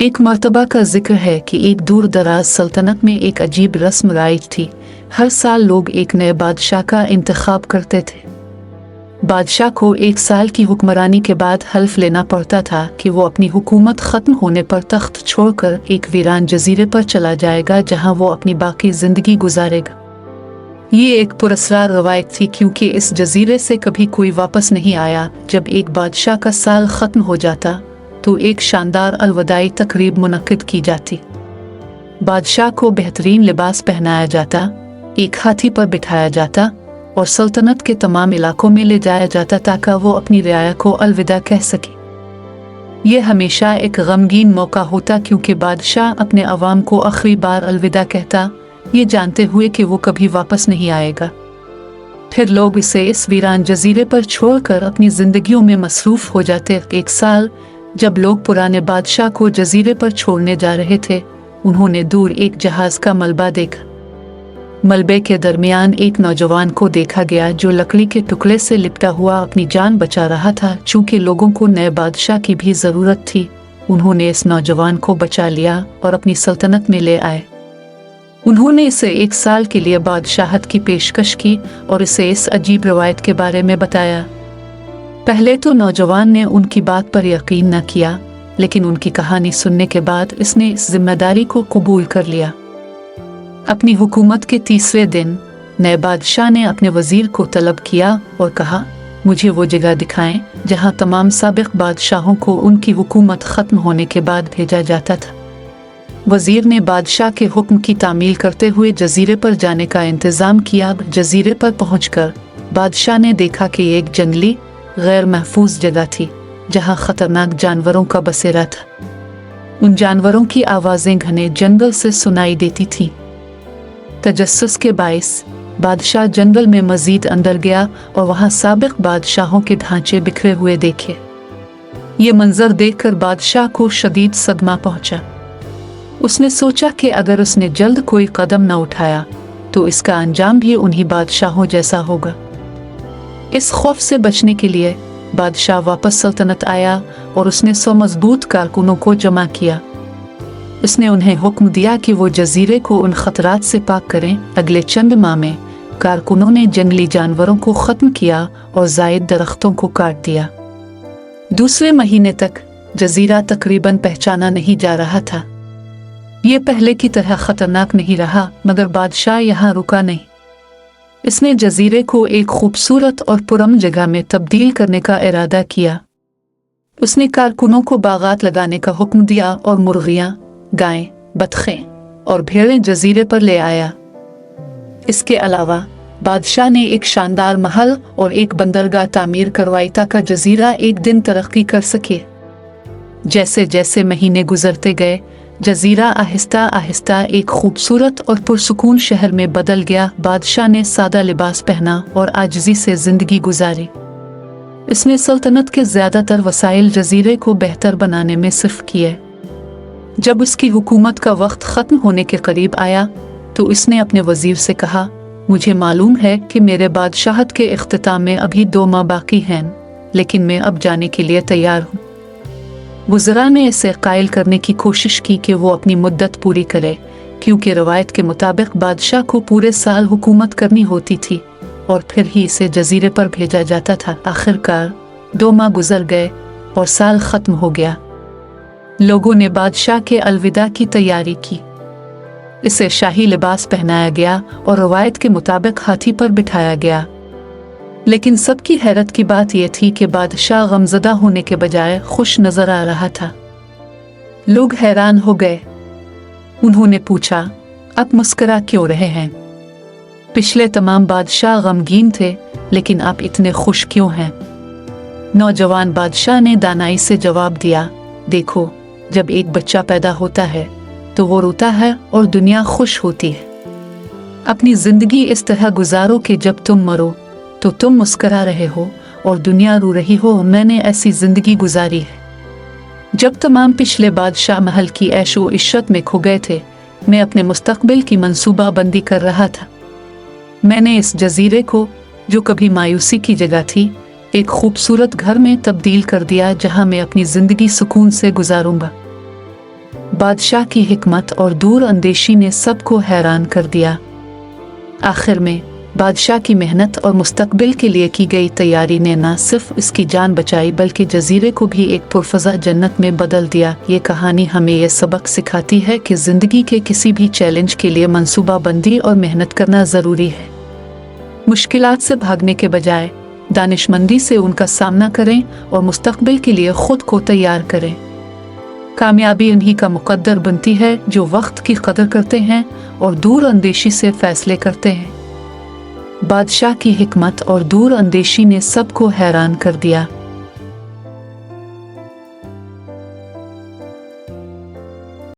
एक मर्तबा का जिक्र है कि एक दूर दराज सल्तनत में एक अजीब रस्म राइज थी। हर साल लोग एक नए बादशाह का इंतखाब करते थे। बादशाह को एक साल की हुक्मरानी के बाद हल्फ लेना पड़ता था कि वो अपनी हुकूमत ख़त्म होने पर तख्त छोड़कर एक वीरान जजीरे पर चला जाएगा, जहां वो अपनी बाकी ज़िंदगी गुजारेगा। ये एक पुरस्कार रवायत थी, क्योंकि इस जजीरे से कभी कोई वापस नहीं आया। जब एक बादशाह का साल ख़त्म हो जाता तो एक शानदार अलविदाई तकरीब मुनक्किद की जाती। बादशाह को बेहतरीन लिबास पहनाया जाता, एक हाथी पर बिठाया जाता और सल्तनत के तमाम इलाकों में ले जाया जाता ताकि वो अपनी रियाया को अलविदा कह सके। यह हमेशा एक गमगीन मौका होता, क्योंकि बादशाह अपने अवाम को आखिरी बार अलविदा कहता, ये जानते हुए कि वो कभी वापस नहीं आएगा। फिर लोग इसे इस वीरान जजीरे पर छोड़कर अपनी जिंदगियों में मसरूफ हो जाते। एक साल जब लोग पुराने बादशाह को जजीरे पर छोड़ने जा रहे थे, उन्होंने दूर एक जहाज का मलबा देखा। मलबे के दरमियान एक नौजवान को देखा गया जो लकड़ी के टुकड़े से लिपटा हुआ अपनी जान बचा रहा था। चूंकि लोगों को नए बादशाह की भी जरूरत थी, उन्होंने इस नौजवान को बचा लिया और अपनी सल्तनत में ले आए। उन्होंने इसे एक साल के लिए बादशाहत की पेशकश की और इसे इस अजीब रवायत के बारे में बताया। पहले तो नौजवान ने उनकी बात पर यकीन न किया, लेकिन उनकी कहानी सुनने के बाद इसने इस जिम्मेदारी को कबूल कर लिया। अपनी हुकूमत के तीसरे दिन नए बादशाह ने अपने वजीर को तलब किया और कहा, मुझे वो जगह दिखाएं जहां तमाम साबिक बादशाहों को उनकी हुकूमत ख़त्म होने के बाद भेजा जाता था। वजीर ने बादशाह के हुक्म की तामील करते हुए जजीरे पर जाने का इंतज़ाम किया। जजीरे पर पहुंचकर बादशाह ने देखा कि एक जंगली गैर महफूज जगह थी, जहां खतरनाक जानवरों का बसेरा था। उन जानवरों की आवाज़ें घने जंगल से सुनाई देती थीं। तजस्सुस के बाइस बादशाह जंगल में मजीद अंदर गया और वहां साबिक बादशाहों के ढांचे बिखरे हुए देखे। ये मंजर देखकर बादशाह को शदीद सदमा पहुंचा। उसने सोचा कि अगर उसने जल्द कोई कदम न उठाया तो इसका अंजाम भी उन्हीं बादशाहों जैसा होगा। इस खौफ से बचने के लिए बादशाह वापस सल्तनत आया और उसने 100 मजबूत कारकुनों को जमा किया। उसने उन्हें हुक्म दिया कि वो जजीरे को उन खतरात से पाक करें। अगले चंद माह में कारकुनों ने जंगली जानवरों को ख़त्म किया और जायद दरख्तों को काट दिया। दूसरे महीने तक जजीरा तकरीबन पहचाना नहीं जा रहा था। ये पहले की तरह खतरनाक नहीं रहा, मगर बादशाह यहाँ रुका नहीं। इसने जजीरे को एक खूबसूरत और पुरअमन जगह में तब्दील करने का इरादा किया। उसने कारकुनों को बागात लगाने का हुक्म दिया और मुर्गियाँ, गायें, बतखें और भेड़ें जजीरे पर ले आया। इसके अलावा बादशाह ने एक शानदार महल और एक बंदरगाह तामीर करवाई ताकि जजीरा एक दिन तरक्की कर सके। जैसे जैसे महीने गुजरते गए, जजीरा आहिस्ता आहिस्ता एक खूबसूरत और पुरसुकून शहर में बदल गया। बादशाह ने सादा लिबास पहना और आजिज़ी से जिंदगी गुजारी। इसने सल्तनत के ज़्यादातर वसाइल जजीरे को बेहतर बनाने में सिर्फ किए। जब उसकी हुकूमत का वक्त ख़त्म होने के करीब आया तो इसने अपने वजीर से कहा, मुझे मालूम है कि मेरे बादशाहत के इख्तिताम में अभी 2 माह बाकी हैं, लेकिन मैं अब जाने के लिए तैयार हूँ। वज़रा ने इसे कायल करने की कोशिश की कि वो अपनी मुद्दत पूरी करे, क्योंकि रवायत के मुताबिक बादशाह को पूरे साल हुकूमत करनी होती थी और फिर ही इसे जजीरे पर भेजा जाता था। आखिरकार 2 माह गुजर गए और साल ख़त्म हो गया। लोगों ने बादशाह के अलविदा की तैयारी की। इसे शाही लिबास पहनाया गया और रवायत के मुताबिक हाथी पर बिठाया गया। लेकिन सबकी हैरत की बात यह थी कि बादशाह गमज़दा होने के बजाय खुश नजर आ रहा था। लोग हैरान हो गए। उन्होंने पूछा, आप मुस्कुरा क्यों रहे हैं? पिछले तमाम बादशाह गमगीन थे, लेकिन आप इतने खुश क्यों हैं? नौजवान बादशाह ने दानाई से जवाब दिया, देखो, जब एक बच्चा पैदा होता है तो वो रोता है और दुनिया खुश होती है। अपनी जिंदगी इस तरह गुजारो कि जब तुम मरो तो तुम मुस्कुरा रहे हो और दुनिया रो रही हो। मैंने ऐसी जिंदगी गुजारी है। जब तमाम पिछले बादशाह महल की ऐशो इश्रत में खो गए थे, मैं अपने मुस्तकबिल की मंसूबा बंदी कर रहा था। मैंने इस जजीरे को, जो कभी मायूसी की जगह थी, एक खूबसूरत घर में तब्दील कर दिया, जहां मैं अपनी जिंदगी सुकून से गुजारूंगा। बादशाह की हिकमत और दूर अंदेशी ने सबको हैरान कर दिया। आखिर में बादशाह की मेहनत और मुस्तकबिल के लिए की गई तैयारी ने न सिर्फ इसकी जान बचाई बल्कि जजीरे को भी एक पुरफज़ा जन्नत में बदल दिया। ये कहानी हमें यह सबक सिखाती है कि ज़िंदगी के किसी भी चैलेंज के लिए मंसूबाबंदी और मेहनत करना ज़रूरी है। मुश्किलात से भागने के बजाय दानिशमंदी से उनका सामना करें और मुस्तकबिल के लिए खुद को तैयार करें। कामयाबी उन्हीं का मुकद्दर बनती है जो वक्त की कदर करते हैं और दूर अंदेशी से फैसले करते हैं। बादशाह की हिकमत और दूर अंदेशी ने सबको हैरान कर दिया।